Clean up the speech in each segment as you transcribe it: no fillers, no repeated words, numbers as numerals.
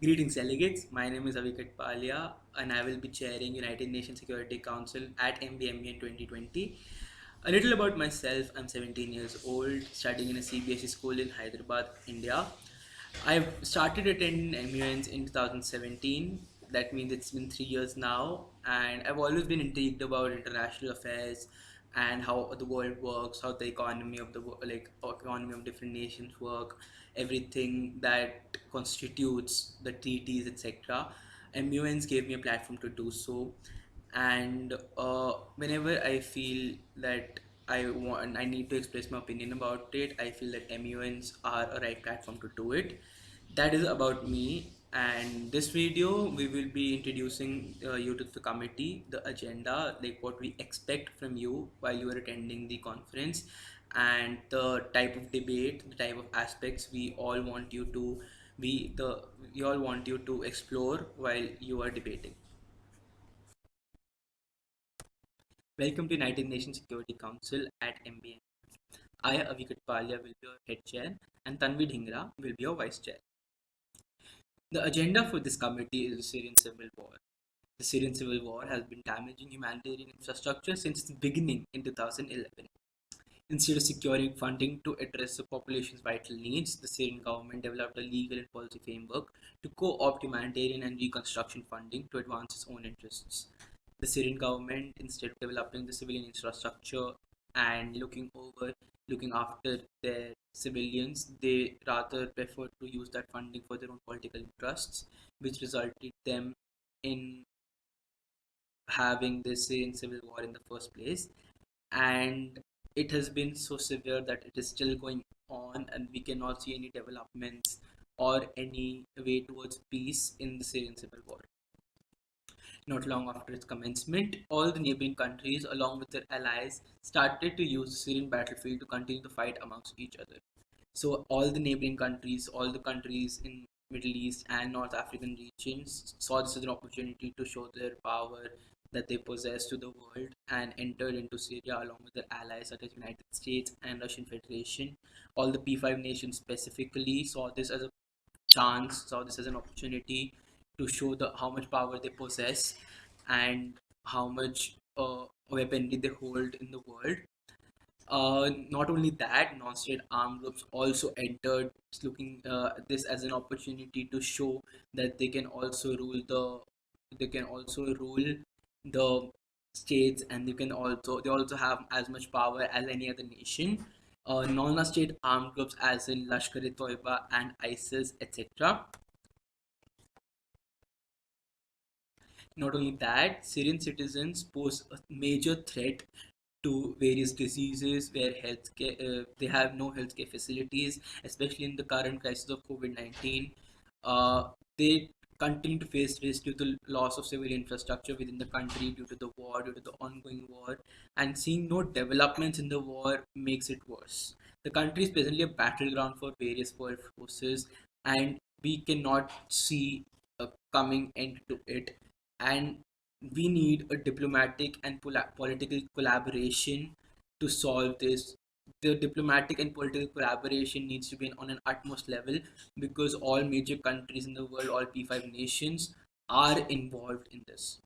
Greetings, delegates. My name is Avi Kathpalia, and I will be chairing United Nations Security Council at MBMUN 2020. A little about myself: I'm 17 years old, studying in a CBSE school in Hyderabad, India. I've started attending MUNs in 2017. That means it's been 3 years now, and I've always been intrigued about international affairs and how the world works, how the economy of economy of different nations work, everything that constitutes the treaties, etc. MUNs gave me a platform to do so, and whenever I feel that I need to express my opinion about it, I feel that MUNs are a right platform to do it. That is about me, and this video we will be introducing you to the committee, the agenda, like what we expect from you while you are attending the conference, and the type of debate, the type of aspects we all want you to explore while you are debating. Welcome to United Nations Security Council at MBN. I, Avi Kathpalia, will be your head chair, and Tanvi Dhingra will be your vice chair. The agenda for this committee is the Syrian Civil War. The Syrian Civil War has been damaging humanitarian infrastructure since its beginning in 2011. Instead of securing funding to address the population's vital needs, the Syrian government developed a legal and policy framework to co-opt humanitarian and reconstruction funding to advance its own interests. The Syrian government, instead of developing the civilian infrastructure and looking after their civilians, they rather preferred to use that funding for their own political interests, which resulted them in having the Syrian civil war in the first place. And it has been so severe that it is still going on, and we cannot see any developments or any way towards peace in the Syrian civil war. Not long after its commencement, all the neighboring countries, along with their allies, started to use the Syrian battlefield to continue the fight amongst each other. So all the neighboring countries, all the countries in Middle East and North African regions saw this as an opportunity to show their power that they possess to the world, and entered into Syria along with their allies such as United States and Russian Federation. All the P5 nations specifically saw this as a chance, saw this as an opportunity to show how much power they possess and how much weaponry they hold in the world. Not only that, non-state armed groups also entered, looking this as an opportunity to show that they can also rule the states, and they also have as much power as any other nation. Non-state armed groups as in Lashkar-e-Toiba and ISIS, etc. Not only that, Syrian citizens pose a major threat to various diseases where they have no healthcare facilities, especially in the current crisis of COVID-19. They continue to face risk due to loss of civil infrastructure within the country due to the war, due to the ongoing war, and seeing no developments in the war makes it worse. The country is presently a battleground for various world forces, and we cannot see a coming end to it. And we need a diplomatic and political collaboration to solve this. The diplomatic and political collaboration needs to be on an utmost level, because all major countries in the world, all P5 nations, are involved in this.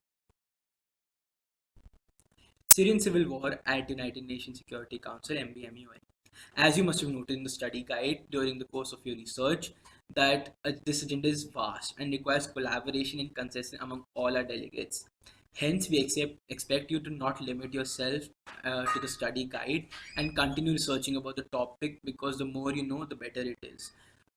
Syrian Civil War at United Nations Security Council, MBMUN. As you must have noted in the study guide during the course of your research, that this agenda is vast and requires collaboration and consensus among all our delegates. Hence, we expect you to not limit yourself to the study guide and continue researching about the topic, because the more you know, the better it is.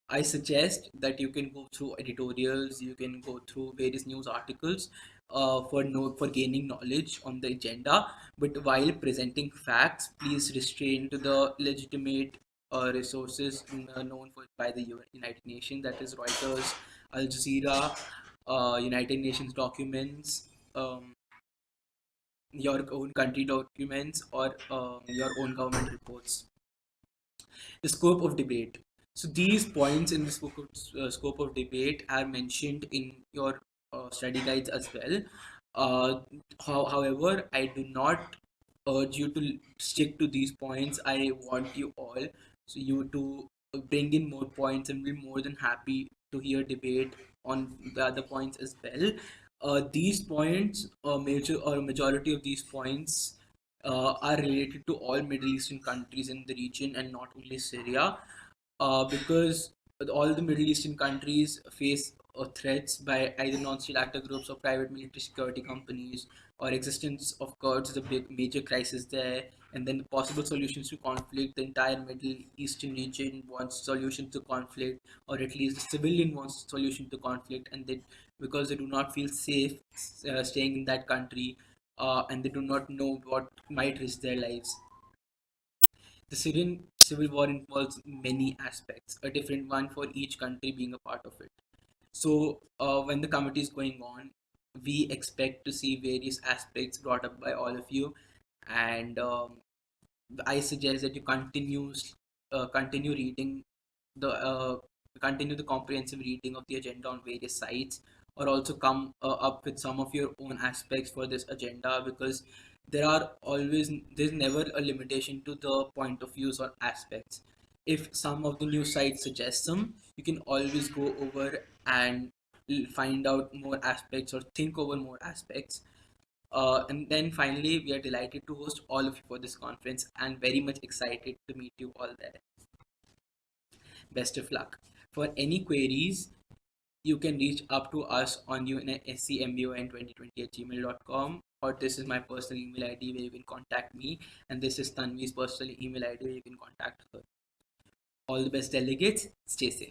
I suggest that you can go through editorials, you can go through various news articles for gaining knowledge on the agenda. But while presenting facts, please restrain to the legitimate resources known by the United Nations, that is Reuters, Al Jazeera, United Nations documents, your own country documents, or your own government reports. The scope of debate. So these points in the scope of debate are mentioned in your study guides as well. However, I do not urge you to stick to these points. I want you all, so you to bring in more points, and be more than happy to hear debate on the other points as well. These points, majority of these points, are related to all Middle Eastern countries in the region and not only Syria, because all the Middle Eastern countries face threats by either non-state actor groups or private military security companies, or existence of Kurds is a big major crisis there. And then the possible solutions to conflict, the entire Middle Eastern region wants solutions to conflict, or at least the civilian wants solution to conflict, and they, because they do not feel safe staying in that country, and they do not know what might risk their lives. The Syrian Civil War involves many aspects, a different one for each country being a part of it. So, when the committee is going on, we expect to see various aspects brought up by all of you, and I suggest that you continue reading the continue the comprehensive reading of the agenda on various sites, or also come up with some of your own aspects for this agenda, because there's never a limitation to the point of views or aspects. If some of the new sites suggest some, you can always go over and find out more aspects or think over more aspects. And then finally, we are delighted to host all of you for this conference and very much excited to meet you all there. Best of luck. For any queries, you can reach up to us on UNSC MBON 2020 at gmail.com, or this is my personal email ID where you can contact me, and this is Tanvi's personal email ID where you can contact her. All the best, delegates. Stay safe.